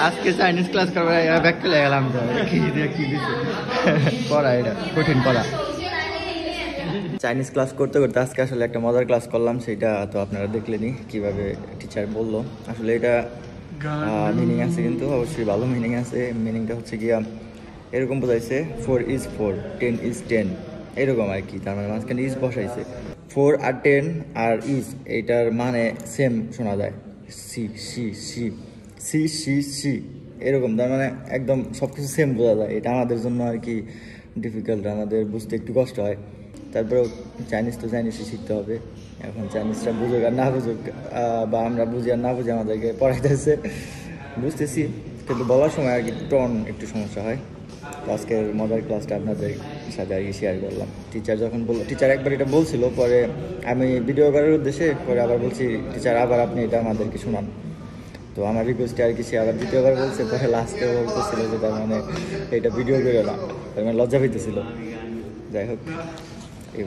আজকে Chinese class করবো back চলে গেলাম তো কি দিছে পড়া এটা কঠিন পড়া চাইনিজ ক্লাস করতে করতে আজকে আসলে একটা মজার ক্লাস করলাম সেটা তো আপনারা দেখলেনই কিভাবে টিচার বললো আসলে এটা মিনিং আছে কিন্তু অবশ্যই ভালো মিনিং আছে মিনিংটা হচ্ছে গিয়া এরকম বোঝাইছে 4 is 4 10 is 10 এরকম আর কি তার মানে মাঝখানে ইজ বসাইছে 4 আর 10 আর ইজ এইটার মানে সেম শোনা যায় C C C C C C এরকম তার মানে একদম সব কিছু সেম বোঝা যায় এটা আমাদের জন্য আর কি ডিফিকাল্ট আমাদের বুঝতে একটু কষ্ট হয় তারপরেও চাইনিজ তো চাইনিজই শিখতে হবে এখন চাইনিজটা বুঝুক আর না বুঝুক বা আমরা বুঝি আর না বুঝি আমাদেরকে পড়াইতেছে বুঝতেছি কিন্তু বলার সময় আর কি টন একটু সমস্যা হয় আজকের মজার ক্লাসটা আপনাদের সাথে আর কি শেয়ার করলাম টিচার যখন বললো টিচার একবার এটা বলছিল পরে আমি ভিডিও করার উদ্দেশ্যে পরে আবার বলছি টিচার আবার আপনি এটা আমাদেরকে শোনান তো আমার রিকোয়েস্টে আর কি সে আবার দ্বিতীয়বার বলছে পরে লাস্টে বলতেছিল যে তার মানে এটা ভিডিও করে না তার মানে লজ্জা পেতেছিল যাই হোক এই